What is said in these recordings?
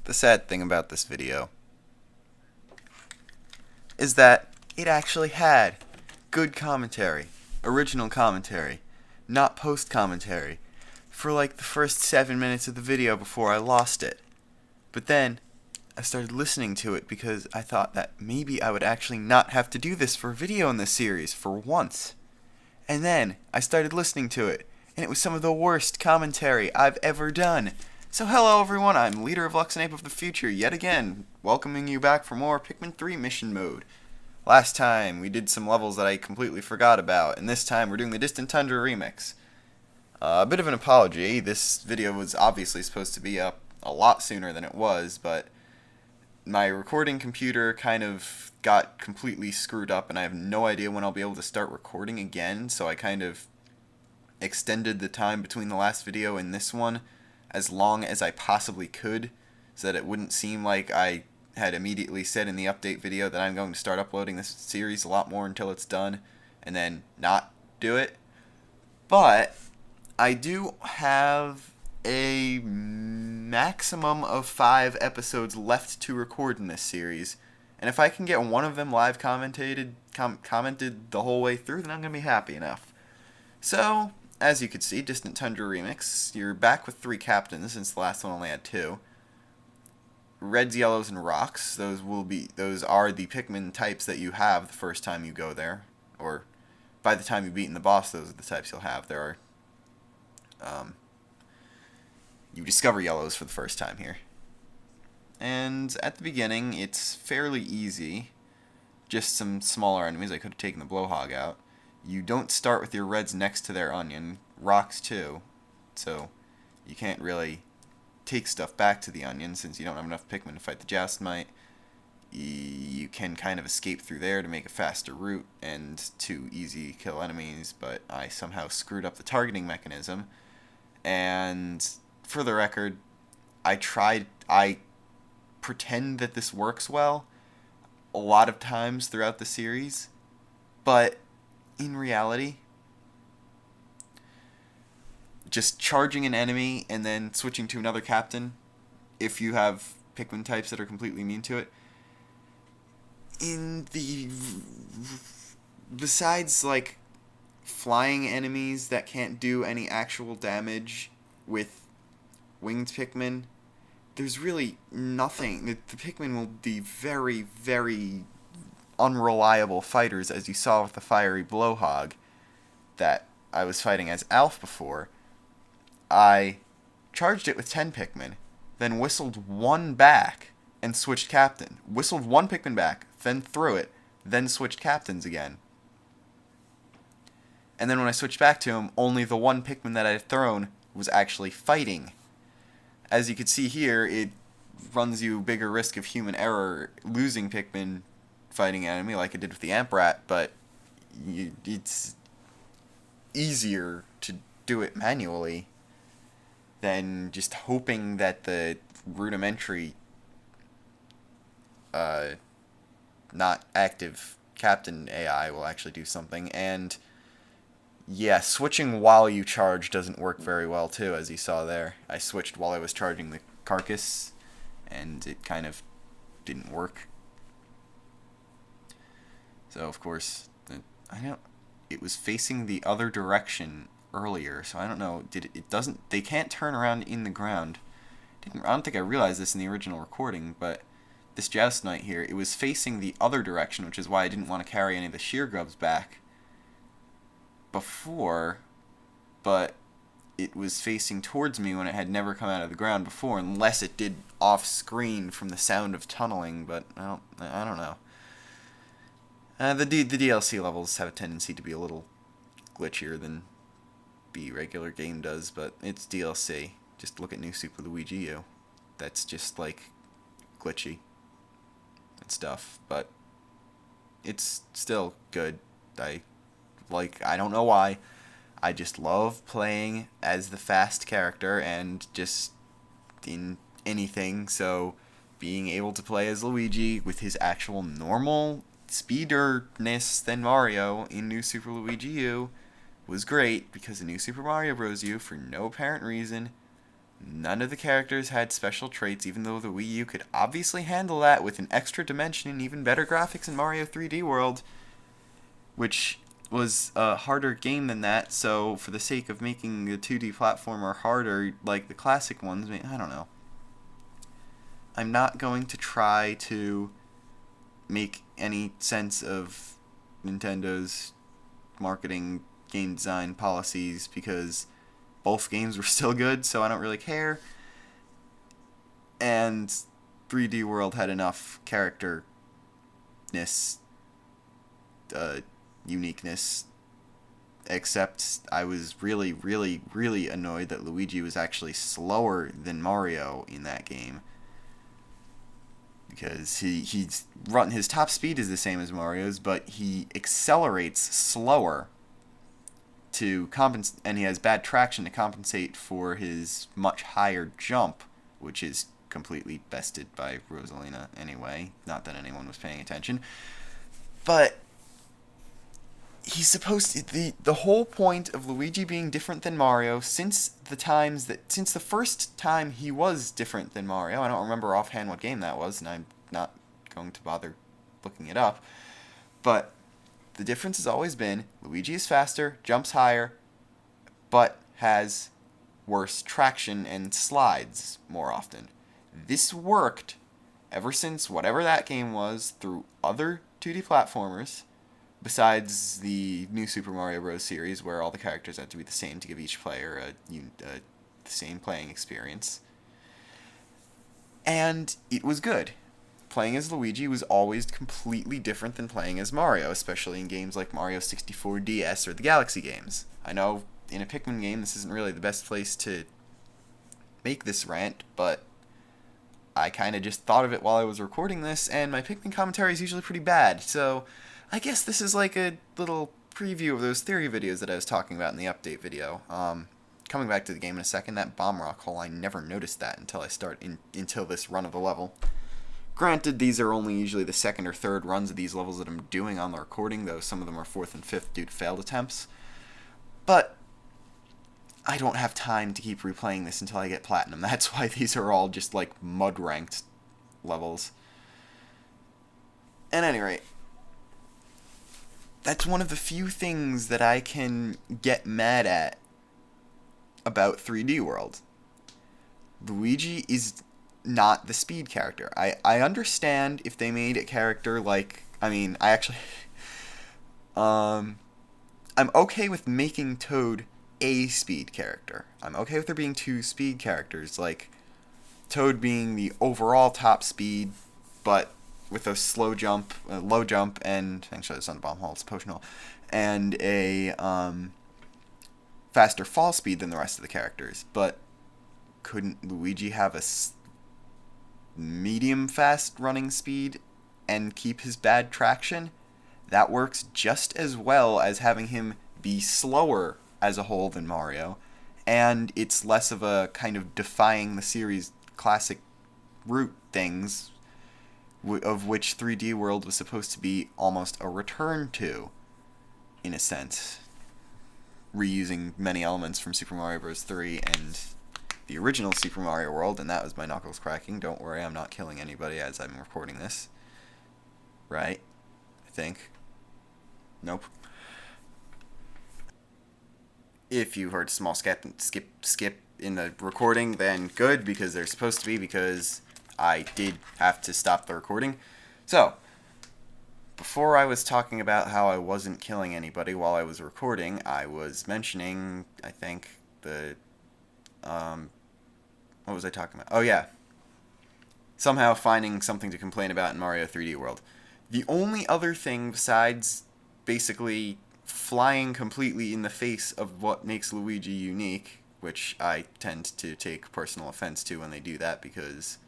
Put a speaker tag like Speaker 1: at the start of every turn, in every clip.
Speaker 1: The sad thing about this video is that it actually had good commentary, original commentary, not post commentary, for like the first 7 minutes of the video before I lost it. But then I started listening to it because I thought that maybe I would actually not have to do this for a video in this series for once. And then I started listening to it, and it was some of the worst commentary I've ever done. So hello everyone, I'm Leader of Luxinape of the future, yet again, welcoming you back for more Pikmin 3 mission mode. Last time we did some levels that I completely forgot about, and this time we're doing the Distant Tundra remix. A bit of an apology, this video was obviously supposed to be up a lot sooner than it was, but my recording computer kind of got completely screwed up and I have no idea when I'll be able to start recording again, so I kind of extended the time between the last video and this one as long as I possibly could so that it wouldn't seem like I had immediately said in the update video that I'm going to start uploading this series a lot more until it's done and then not do it. But I do have a maximum of 5 episodes left to record in this series, and if I can get one of them live commented the whole way through, then I'm going to be happy enough. So, as you can see, Distant Tundra Remix, you're back with 3 captains since the last one only had 2. Reds, yellows, and rocks, those are the Pikmin types that you have the first time you go there, or by the time you've beaten the boss, those are the types you'll have. There are you discover yellows for the first time here. And at the beginning, it's fairly easy. Just some smaller enemies. I could have taken the blowhog out. You don't start with your reds next to their onion. Rocks too. So you can't really take stuff back to the onion since you don't have enough Pikmin to fight the Joustmite. You can kind of escape through there to make a faster route and to easy kill enemies, but I somehow screwed up the targeting mechanism. And for the record, I pretend that this works well a lot of times throughout the series, but in reality, just charging an enemy and then switching to another captain, if you have Pikmin types that are completely immune to it, besides like flying enemies that can't do any actual damage with winged Pikmin, there's really nothing. The Pikmin will be very, very unreliable fighters, as you saw with the fiery blowhog that I was fighting as Alf before. I charged it with 10 Pikmin, then whistled one back and switched captain. Whistled one Pikmin back, then threw it, then switched captains again. And then when I switched back to him, only the one Pikmin that I had thrown was actually fighting. As you can see here, it runs you a bigger risk of human error losing Pikmin fighting an enemy like it did with the Amp Rat, but it's easier to do it manually than just hoping that the rudimentary not active captain AI will actually do something. And yeah, switching while you charge doesn't work very well too, as you saw there. I switched while I was charging the carcass, and it kind of didn't work. So of course, it was facing the other direction earlier, so I don't know. They can't turn around in the ground. I don't think I realized this in the original recording, but this Joustmite here, it was facing the other direction, which is why I didn't want to carry any of the shear grubs back before, but it was facing towards me when it had never come out of the ground before, unless it did off screen from the sound of tunneling, but I don't know. The DLC levels have a tendency to be a little glitchier than the regular game does, but it's DLC. Just look at New Super Luigi U. That's just like glitchy and stuff, but it's still good. I don't know why. I just love playing as the fast character and just in anything, so being able to play as Luigi with his actual normal speederness than Mario in New Super Luigi U was great, because in New Super Mario Bros. U, for no apparent reason, None of the characters had special traits, even though the Wii U could obviously handle that with an extra dimension and even better graphics in Mario 3D World, which was a harder game than that, so for the sake of making the 2D platformer harder, like the classic ones, I don't know. I'm not going to try to make any sense of Nintendo's marketing game design policies because both games were still good, so I don't really care. And 3D World had enough characterness, uniqueness, except I was really, really, really annoyed that Luigi was actually slower than Mario in that game. Because his top speed is the same as Mario's, but he accelerates slower to compensate, and he has bad traction to compensate for his much higher jump, which is completely bested by Rosalina anyway. Not that anyone was paying attention, but he's supposed to, the whole point of Luigi being different than Mario since the first time he was different than Mario. I don't remember offhand what game that was, and I'm not going to bother looking it up. But the difference has always been Luigi is faster, jumps higher, but has worse traction and slides more often. This worked ever since whatever that game was through other 2D platformers, besides the new Super Mario Bros. Series, where all the characters had to be the same to give each player the same playing experience. And it was good. Playing as Luigi was always completely different than playing as Mario, especially in games like Mario 64 DS or the Galaxy games. I know in a Pikmin game this isn't really the best place to make this rant, but I kind of just thought of it while I was recording this, and my Pikmin commentary is usually pretty bad, so I guess this is like a little preview of those theory videos that I was talking about in the update video. Coming back to the game in a second, that bomb rock hole, I never noticed that until this run of the level. Granted, these are only usually the second or third runs of these levels that I'm doing on the recording, though some of them are fourth and fifth due to failed attempts. But I don't have time to keep replaying this until I get platinum. That's why these are all just like mud ranked levels. At any rate, that's one of the few things that I can get mad at about 3D World. Luigi is not the speed character. I understand if they made a character like, I'm okay with making Toad a speed character. I'm okay with there being two speed characters, like Toad being the overall top speed, but with a low jump, and actually it's not a bomb hole, it's a potion hole, and a faster fall speed than the rest of the characters. But couldn't Luigi have a medium fast running speed and keep his bad traction? That works just as well as having him be slower as a whole than Mario, and it's less of a kind of defying the series classic root things, of which 3D World was supposed to be almost a return to, in a sense, reusing many elements from Super Mario Bros. 3 and the original Super Mario World, and that was my knuckles cracking. Don't worry, I'm not killing anybody as I'm recording this. Right? I think. Nope. If you heard a small skip in the recording, then good, because they're supposed to be, because I did have to stop the recording. So, before I was talking about how I wasn't killing anybody while I was recording, I was mentioning, I think, what was I talking about? Oh, yeah. Somehow finding something to complain about in Mario 3D World. The only other thing besides basically flying completely in the face of what makes Luigi unique, which I tend to take personal offense to when they do that, because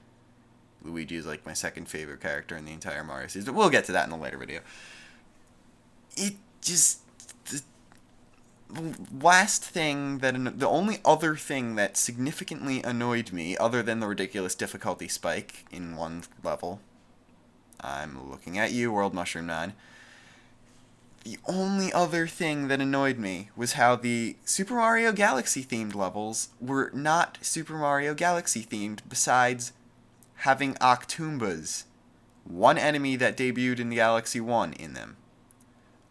Speaker 1: Luigi is like my second favorite character in the entire Mario series. But we'll get to that in a later video. The last thing the only other thing that significantly annoyed me, other than the ridiculous difficulty spike in one level, I'm looking at you, World Mushroom 9. The only other thing that annoyed me was how the Super Mario Galaxy themed levels were not Super Mario Galaxy themed besides having Octoombas, one enemy that debuted in the Galaxy 1 in them.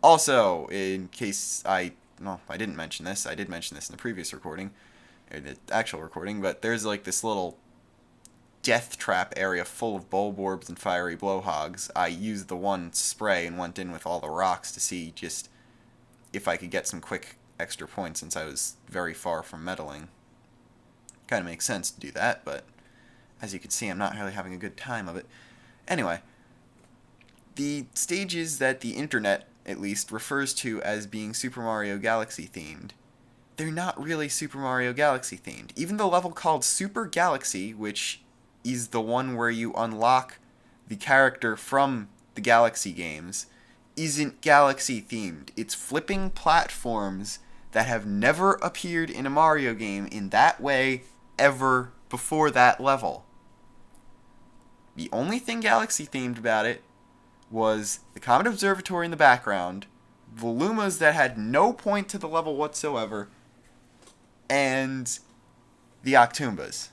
Speaker 1: Also, in case I didn't mention this, I did mention this in the previous recording, or the actual recording, but there's like this little death trap area full of bulborbs and fiery blowhogs. I used the one spray and went in with all the rocks to see just if I could get some quick extra points since I was very far from medaling. Kind of makes sense to do that, but as you can see, I'm not really having a good time of it. Anyway, the stages that the internet, at least, refers to as being Super Mario Galaxy themed, they're not really Super Mario Galaxy themed. Even the level called Super Galaxy, which is the one where you unlock the character from the Galaxy games, isn't Galaxy themed. It's flipping platforms that have never appeared in a Mario game in that way ever before that level. The only thing Galaxy themed about it was the Comet Observatory in the background, the Lumas that had no point to the level whatsoever, and the Octoombas.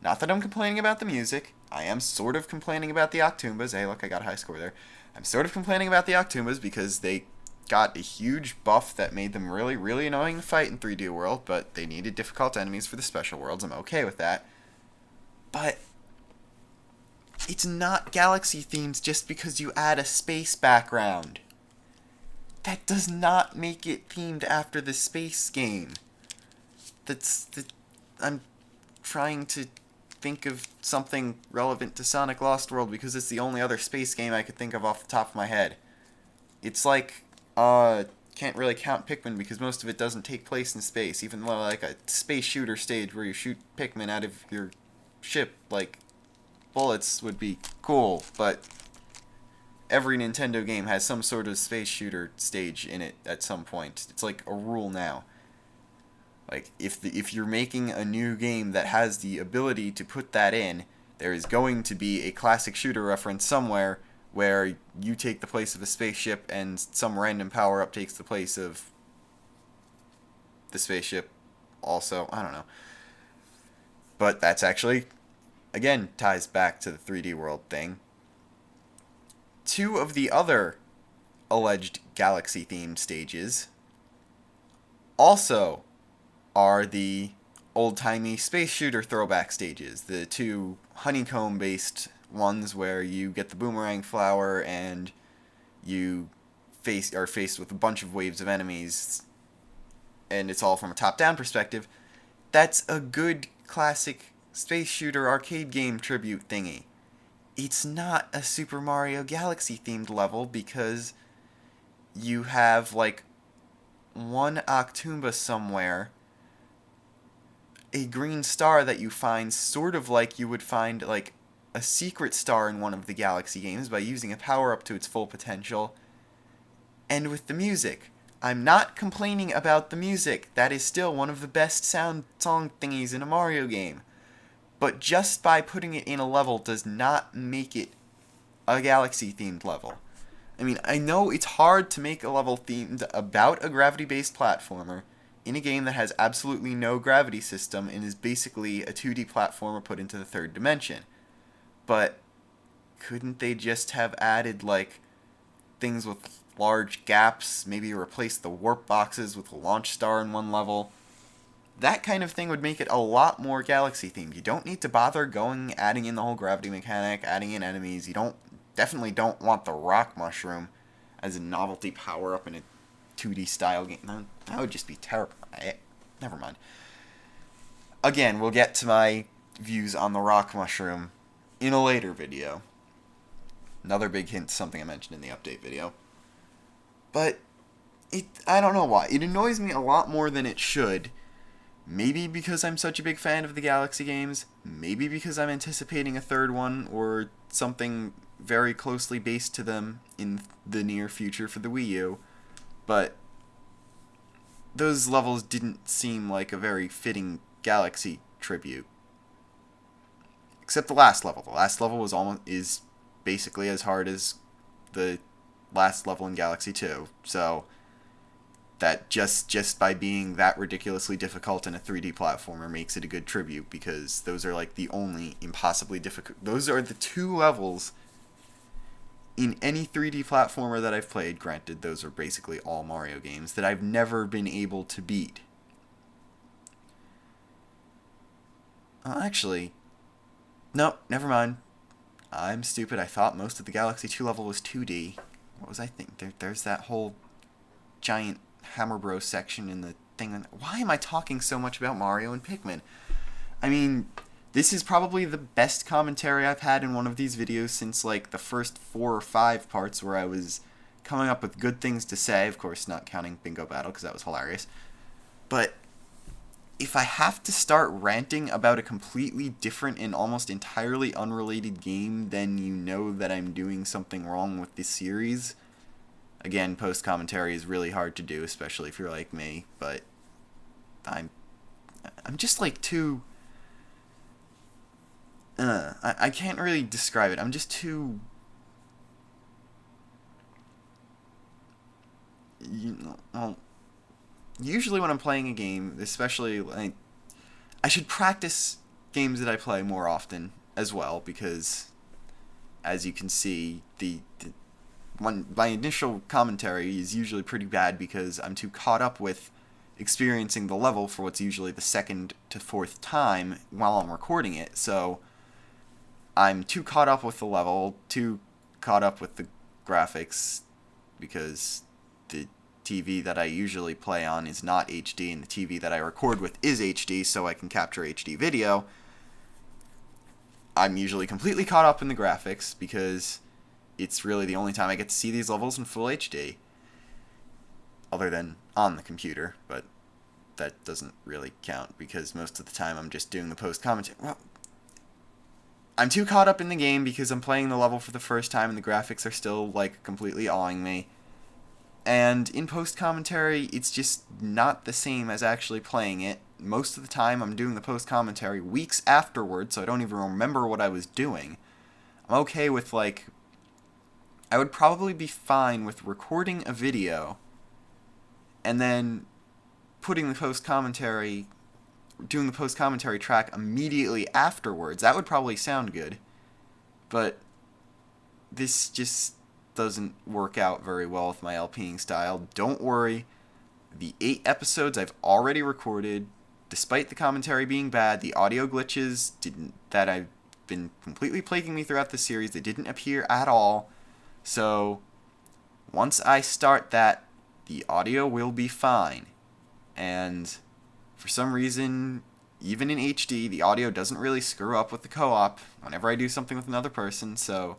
Speaker 1: Not that I'm complaining about the music. I am sort of complaining about the Octoombas. Hey, look, I got a high score there. I'm sort of complaining about the Octoombas because they got a huge buff that made them really, really annoying to fight in 3D World, but they needed difficult enemies for the special worlds. I'm okay with that. But it's not Galaxy themes just because you add a space background. That does not make it themed after the space game. I'm trying to think of something relevant to Sonic Lost World because it's the only other space game I could think of off the top of my head. It's like, can't really count Pikmin because most of it doesn't take place in space, even though like a space shooter stage where you shoot Pikmin out of your ship like bullets would be cool, but every Nintendo game has some sort of space shooter stage in it at some point. It's like a rule now. Like, if you're making a new game that has the ability to put that in, there is going to be a classic shooter reference somewhere where you take the place of a spaceship and some random power-up takes the place of the spaceship also. I don't know. But that's actually, again, ties back to the 3D World thing. Two of the other alleged Galaxy-themed stages also are the old-timey space shooter throwback stages. The two honeycomb-based ones where you get the boomerang flower and you are faced with a bunch of waves of enemies, and it's all from a top-down perspective. That's a good classic space shooter arcade game tribute thingy. It's not a Super Mario Galaxy-themed level because you have, like, one Octoomba somewhere, a green star that you find sort of like you would find like a secret star in one of the Galaxy games by using a power-up to its full potential. And with the music, I'm not complaining about the music. That is still one of the best song thingies in a Mario game. But just by putting it in a level does not make it a Galaxy-themed level. I mean, I know it's hard to make a level themed about a gravity-based platformer in a game that has absolutely no gravity system and is basically a 2D platformer put into the third dimension. But couldn't they just have added, like, things with large gaps, maybe replace the warp boxes with a launch star in one level? That kind of thing would make it a lot more Galaxy-themed. You don't need to bother adding in the whole gravity mechanic, adding in enemies. You definitely don't want the rock mushroom as a novelty power-up in a 2D style game. That would just be terrible. Never mind. Again, we'll get to my views on the rock mushroom in a later video. Another big hint to something I mentioned in the update video. But I don't know why. It annoys me a lot more than it should. Maybe because I'm such a big fan of the Galaxy games. Maybe because I'm anticipating a third one or something very closely based to them in the near future for the Wii U. But those levels didn't seem like a very fitting Galaxy tribute. Except the last level. The last level is basically as hard as the last level in Galaxy 2, so that just by being that ridiculously difficult in a 3D platformer makes it a good tribute, because those are like the only impossibly difficult, those are the two levels in any 3D platformer that I've played, granted those are basically all Mario games, that I've never been able to beat. Actually, no, never mind. I'm stupid. I thought most of the Galaxy 2 level was 2D. What was I thinking? There's that whole giant Hammer Bros section in the thing. Why am I talking so much about Mario and Pikmin? I mean, this is probably the best commentary I've had in one of these videos since like the first 4 or 5 parts where I was coming up with good things to say. Of course, not counting Bingo Battle because that was hilarious. But if I have to start ranting about a completely different and almost entirely unrelated game, then you know that I'm doing something wrong with this series. Again, post-commentary is really hard to do, especially if you're like me, but I'm just like too... I can't really describe it. I'm just too... Well, usually when I'm playing a game, especially, like, I should practice games that I play more often as well, because as you can see, my initial commentary is usually pretty bad because I'm too caught up with experiencing the level for what's usually the 2nd to 4th time while I'm recording it. So I'm too caught up with the level, too caught up with the graphics, because the TV that I usually play on is not HD, and the TV that I record with is HD, so I can capture HD video. I'm usually completely caught up in the graphics because it's really the only time I get to see these levels in full HD, other than on the computer, but that doesn't really count because most of the time I'm just doing the post-commentary. Well, I'm too caught up in the game because I'm playing the level for the first time and the graphics are still, like, completely awing me. And in post-commentary, it's just not the same as actually playing it. Most of the time, I'm doing the post-commentary weeks afterwards, so I don't even remember what I was doing. I'm okay with, like... I would probably be fine with recording a video and then putting the post-commentary... doing the post-commentary track immediately afterwards. That would probably sound good. But this just doesn't work out very well with my LPing style. Don't worry. The 8 episodes I've already recorded, despite the commentary being bad, the audio glitches that I've been completely plaguing me throughout the series, they didn't appear at all. So once I start that, the audio will be fine. And for some reason, even in HD, the audio doesn't really screw up with the co-op whenever I do something with another person, so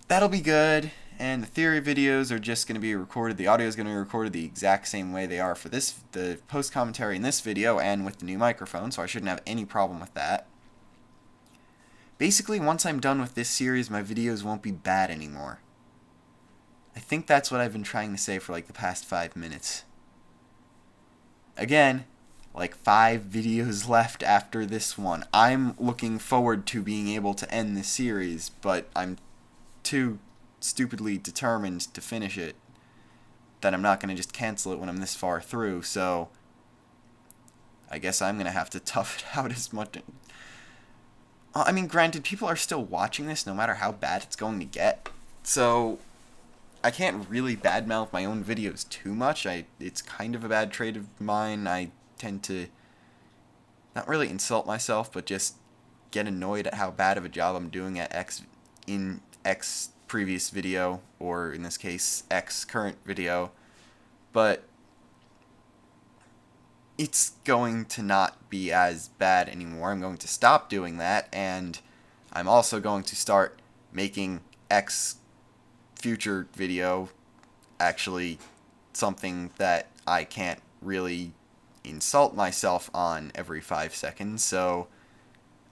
Speaker 1: that'll be good. And the theory videos are just going to be recorded, the audio is going to be recorded the exact same way they are for the post-commentary in this video and with the new microphone, so I shouldn't have any problem with that. Basically, once I'm done with this series, my videos won't be bad anymore. I think that's what I've been trying to say for like the past 5 minutes. Again, like 5 videos left after this one. I'm looking forward to being able to end this series, but I'm too stupidly determined to finish it that I'm not going to just cancel it when I'm this far through, so I guess I'm going to have to tough it out as much. I mean, granted, people are still watching this no matter how bad it's going to get, so I can't really badmouth my own videos too much. It's kind of a bad trait of mine. I tend to not really insult myself, but just get annoyed at how bad of a job I'm doing at X previous video, or in this case, X current video. But it's going to not be as bad anymore. I'm going to stop doing that, and I'm also going to start making X future video actually something that I can't really insult myself on every 5 seconds, so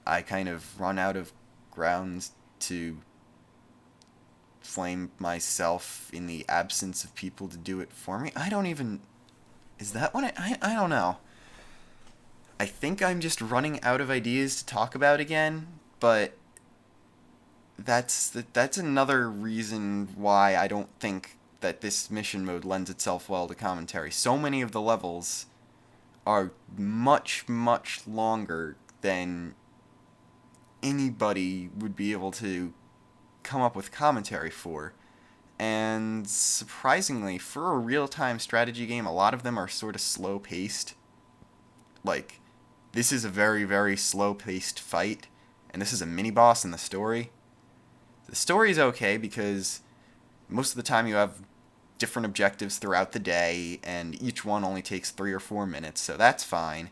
Speaker 1: I kind of run out of grounds to flame myself in the absence of people to do it for me. I don't even... Is that what I don't know. I think I'm just running out of ideas to talk about again, but that's another reason why I don't think that this mission mode lends itself well to commentary. So many of the levels are much, much longer than anybody would be able to come up with commentary for. And surprisingly, for a real-time strategy game, a lot of them are sort of slow-paced. Like, this is a very, very slow-paced fight, and this is a mini-boss in the story. The story is okay because most of the time you have different objectives throughout the day, and each one only takes 3 or 4 minutes, so that's fine.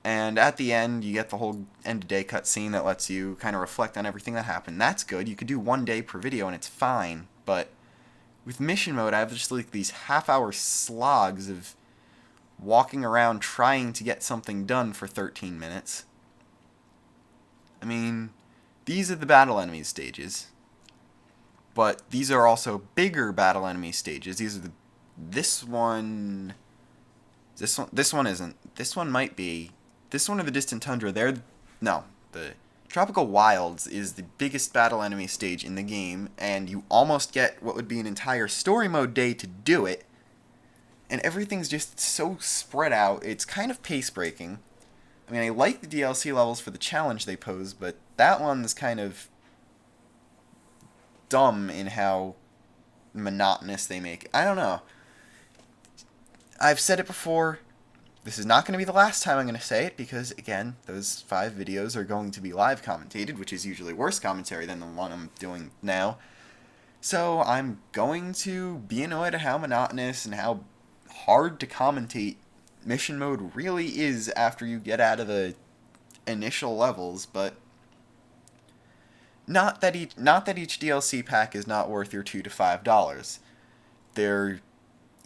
Speaker 1: And at the end, you get the whole end-of-day cutscene that lets you kind of reflect on everything that happened. That's good. You could do 1 day per video, and it's fine. But with mission mode, I have just like these half-hour slogs of walking around trying to get something done for 13 minutes. I mean, these are the battle enemy stages. But these are also bigger battle enemy stages. These are the... This one isn't. This one might be. This one or the Distant Tundra, no, the Tropical Wilds is the biggest battle enemy stage in the game, and you almost get what would be an entire story mode day to do it, and everything's just so spread out, it's kind of pace-breaking. I mean, I like the DLC levels for the challenge they pose, but that one's kind of dumb in how monotonous they make it. I don't know. I've said it before. This is not going to be the last time I'm going to say it, because, again, those 5 videos are going to be live commentated, which is usually worse commentary than the one I'm doing now. So I'm going to be annoyed at how monotonous and how hard to commentate mission mode really is after you get out of the initial levels, but not that each DLC pack is not worth your $2 to $5.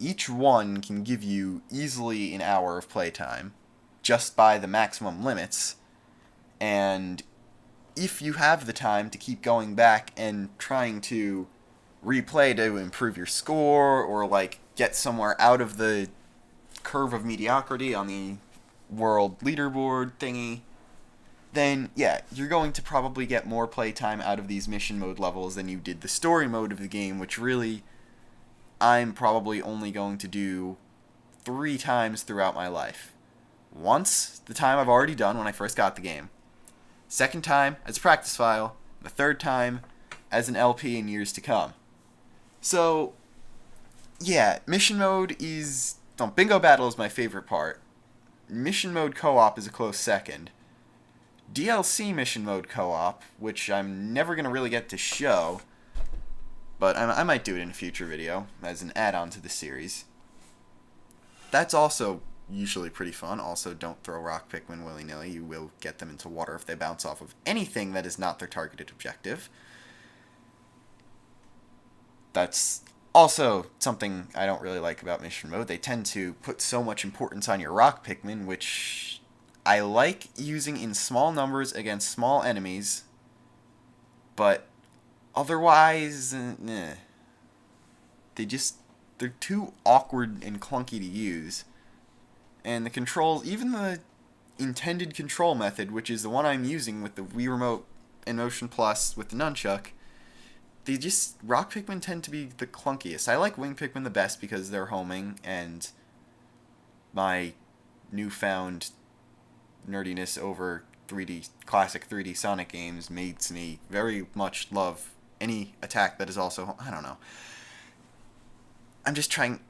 Speaker 1: Each one can give you easily an hour of playtime, just by the maximum limits, and if you have the time to keep going back and trying to replay to improve your score, or like get somewhere out of the curve of mediocrity on the world leaderboard thingy, then yeah, you're going to probably get more playtime out of these mission mode levels than you did the story mode of the game, which really I'm probably only going to do 3 times throughout my life. Once, the time I've already done when I first got the game. Second time, as a practice file. The third time, as an LP in years to come. So, yeah, mission mode is... Bingo Battle is my favorite part. Mission mode co-op is a close second. DLC mission mode co-op, which I'm never going to really get to show, but I might do it in a future video as an add-on to the series. That's also usually pretty fun. Also, don't throw rock Pikmin willy-nilly. You will get them into water if they bounce off of anything that is not their targeted objective. That's also something I don't really like about mission mode. They tend to put so much importance on your rock Pikmin, which I like using in small numbers against small enemies, but otherwise, they're too awkward and clunky to use. And the controls, even the intended control method, which is the one I'm using with the Wii Remote and Motion Plus with the nunchuck, rock Pikmin tend to be the clunkiest. I like wing Pikmin the best because they're homing, and my newfound nerdiness over classic 3D Sonic games makes me very much love any attack that is also... I don't know. I'm just trying...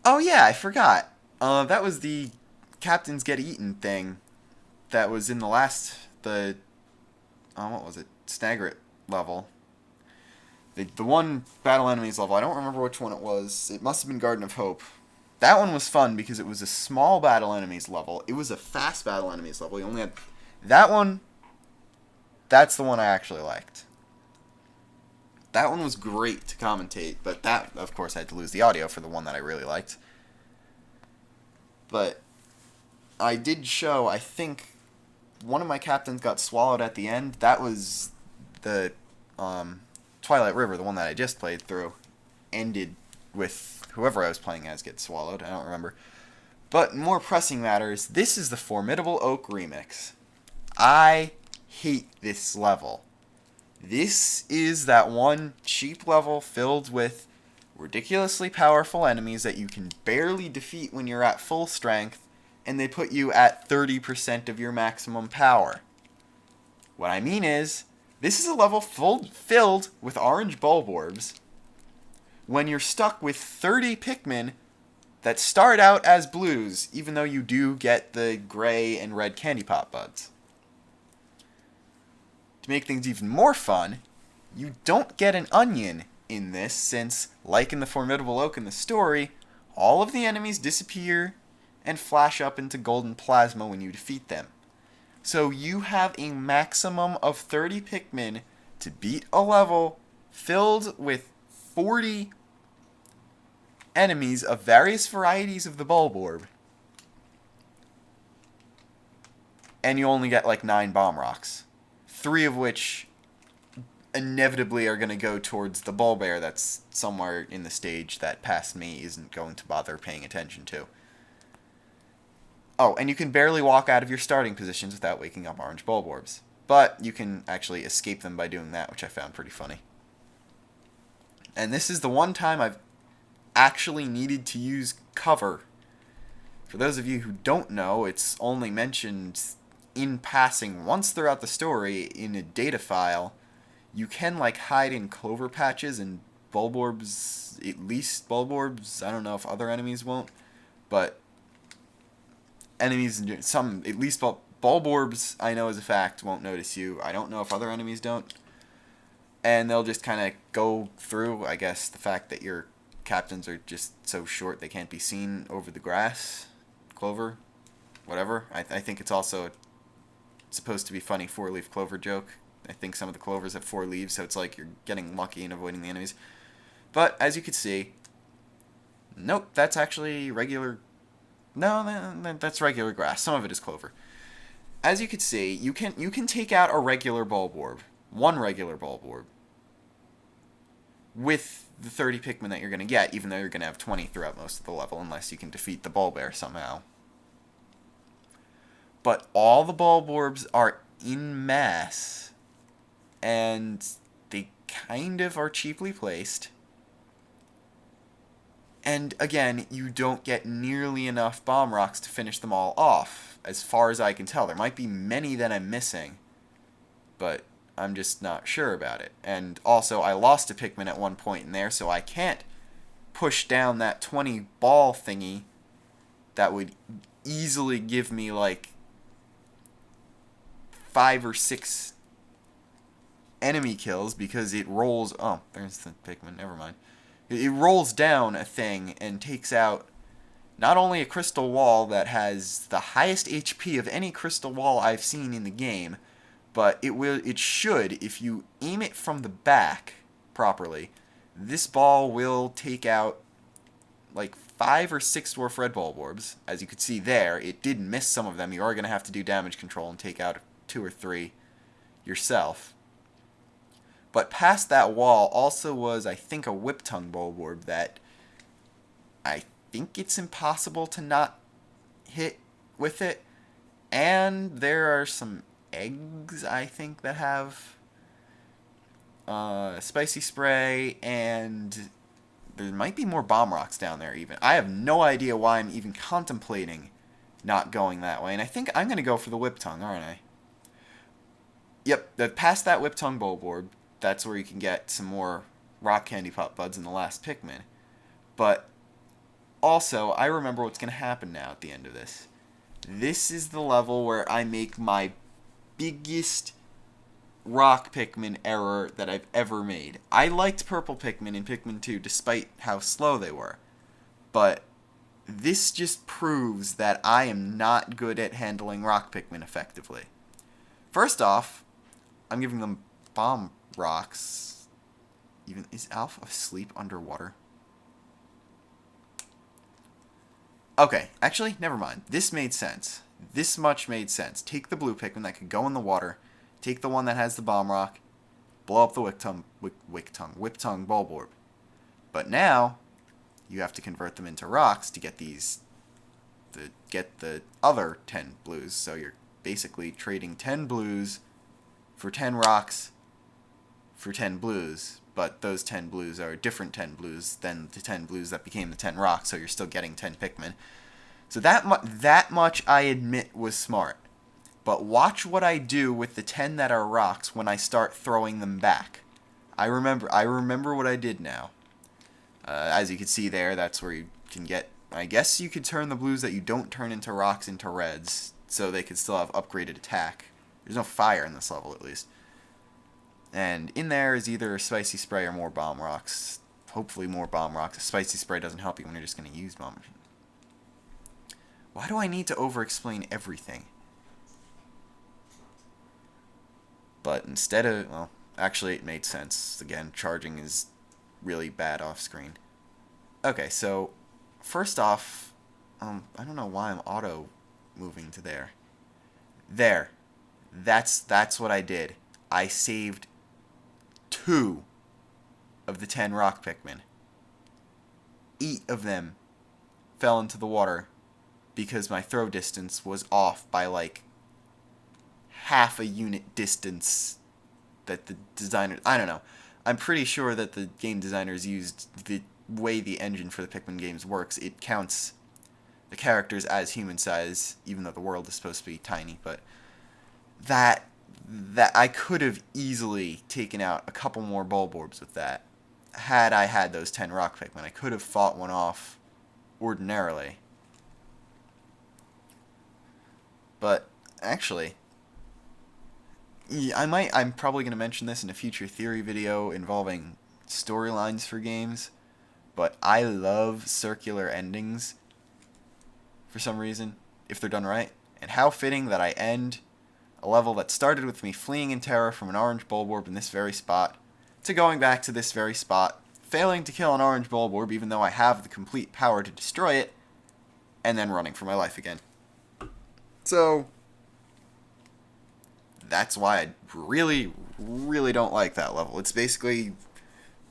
Speaker 1: Oh yeah, I forgot. That was the Captains Get Eaten thing that was in the last... what was it? Snagrit level. The one Battle Enemies level. I don't remember which one it was. It must have been Garden of Hope. That one was fun because it was a small Battle Enemies level. It was a fast Battle Enemies level. You only had... That one... That's the one I actually liked. That one was great to commentate, but that, of course, I had to lose the audio for the one that I really liked. But I did show, I think, one of my captains got swallowed at the end. That was the Twilight River, the one that I just played through, ended with whoever I was playing as gets swallowed. I don't remember. But more pressing matters, this is the Formidable Oak remix. I hate this level. This is that one cheap level filled with ridiculously powerful enemies that you can barely defeat when you're at full strength, and they put you at 30% of your maximum power. What I mean is, this is a level filled with orange bulb orbs when you're stuck with 30 Pikmin that start out as blues, even though you do get the gray and red candy pop buds. To make things even more fun, you don't get an onion in this, since, like in the Formidable Oak in the story, all of the enemies disappear and flash up into golden plasma when you defeat them. So you have a maximum of 30 Pikmin to beat a level filled with 40 enemies of various varieties of the bulb orb. And you only get like 9 bomb rocks. 3 of which inevitably are going to go towards the bulb bear that's somewhere in the stage that past me isn't going to bother paying attention to. Oh, and you can barely walk out of your starting positions without waking up orange bulb orbs. But you can actually escape them by doing that, which I found pretty funny. And this is the one time I've actually needed to use cover. For those of you who don't know, it's only mentioned in passing once throughout the story in a data file. You can like hide in clover patches and bulb orbs, at least bulb orbs. I don't know if other enemies won't, but enemies, some, at least bulb orbs, I know as a fact, won't notice you. I don't know if other enemies don't. And they'll just kind of go through, I guess, the fact that your captains are just so short they can't be seen over the grass, clover, whatever. I think it's also supposed to be funny 4-leaf clover joke. I think some of the clovers have 4 leaves, so it's like you're getting lucky and avoiding the enemies. But, as you can see, nope, that's actually regular. No, that's regular grass. Some of it is clover. As you can see, you can take out a regular bulb orb, one regular bulb orb, with the 30 Pikmin that you're going to get, even though you're going to have 20 throughout most of the level, unless you can defeat the bulb bear somehow. But all the bulb orbs are in mass, and they kind of are cheaply placed. And again, you don't get nearly enough bomb rocks to finish them all off, as far as I can tell. There might be many that I'm missing, but I'm just not sure about it. And also, I lost a Pikmin at one point in there, so I can't push down that 20 ball thingy that would easily give me like 5 or 6 enemy kills, because it rolls. Oh, there's the Pikmin. Never mind. It rolls down a thing and takes out not only a crystal wall that has the highest HP of any crystal wall I've seen in the game, but it should, if you aim it from the back properly, this ball will take out like 5 or 6 dwarf red bulb orbs. As you can see there, it did miss some of them. You are going to have to do damage control and take out 2 or 3 yourself. But past that wall also was, I think, a whip tongue bulb orb that I think it's impossible to not hit with it. And there are some eggs, I think, that have spicy spray, and there might be more bomb rocks down there even. I have no idea why I'm even contemplating not going that way, and I think I'm going to go for the whip tongue, aren't I? Yep, past that whip tongue bulb orb, that's where you can get some more rock candy pop buds in the last Pikmin. But also, I remember what's going to happen now at the end of this. This is the level where I make my biggest rock Pikmin error that I've ever made. I liked purple Pikmin in Pikmin 2 despite how slow they were. But this just proves that I am not good at handling rock Pikmin effectively. First off, I'm giving them bomb rocks. Even is Alpha asleep underwater? Okay, actually, never mind. This made sense. This much made sense. Take the blue Pikmin that could go in the water. Take the one that has the bomb rock. Blow up the whip tongue bulb orb. But now, you have to convert them into rocks to get get the other 10 blues. So you're basically trading 10 blues for 10 rocks for 10 blues, but those 10 blues are different 10 blues than the 10 blues that became the 10 rocks, so you're still getting 10 Pikmin. So that much I admit was smart. But watch what I do with the 10 that are rocks when I start throwing them back. I remember what I did now. As you can see there, that's where you can get... I guess you could turn the blues that you don't turn into rocks into reds, so they could still have upgraded attack. There's no fire in this level, at least. And in there is either a spicy spray or more bomb rocks. Hopefully more bomb rocks. A spicy spray doesn't help you when you're just going to use bomb. Why do I need to over-explain everything? But instead of... well, actually it made sense. Again, charging is really bad off-screen. Okay, so... first off... I don't know why I'm auto-moving to there. There. That's what I did. I saved 2 of the 10 rock Pikmin. 8 of them fell into the water because my throw distance was off by like half a unit distance that the designer... I don't know. I'm pretty sure that the game designers used the way the engine for the Pikmin games works. It counts the characters as human size, even though the world is supposed to be tiny, but that I could have easily taken out a couple more Bulborbs with that. Had I had those 10 rock Pikmin, I could have fought one off ordinarily. But actually, I'm probably going to mention this in a future theory video involving storylines for games, but I love circular endings for some reason, if they're done right. And how fitting that I end a level that started with me fleeing in terror from an orange Bulborb in this very spot, to going back to this very spot, failing to kill an orange Bulborb even though I have the complete power to destroy it, and then running for my life again. So, that's why I really, really don't like that level. It's basically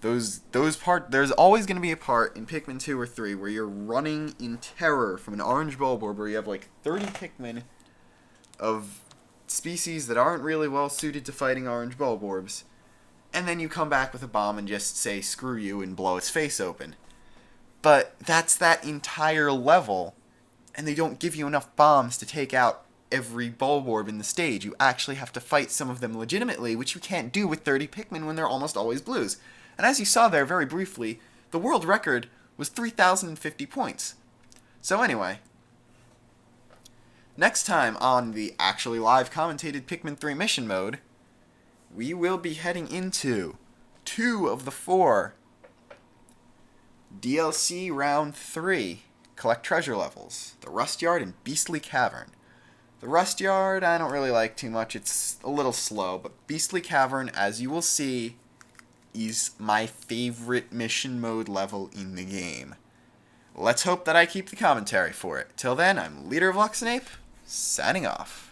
Speaker 1: those there's always going to be a part in Pikmin 2 or 3 where you're running in terror from an orange Bulborb where you have like 30 Pikmin of species that aren't really well suited to fighting orange Bulborbs, and then you come back with a bomb and just say screw you and blow its face open. But that's that entire level, and they don't give you enough bombs to take out every Bulborb in the stage. You actually have to fight some of them legitimately, which you can't do with 30 Pikmin when they're almost always blues. And as you saw there very briefly, the world record was 3,050 points. So anyway, next time on the actually live commentated Pikmin 3 mission mode, we will be heading into 2 of the 4 DLC Round 3 Collect Treasure levels, the Rust Yard and Beastly Cavern. The Rust Yard I don't really like too much, it's a little slow, but Beastly Cavern, as you will see, is my favorite mission mode level in the game. Let's hope that I keep the commentary for it. Till then, I'm LeaderofLuxinape, signing off.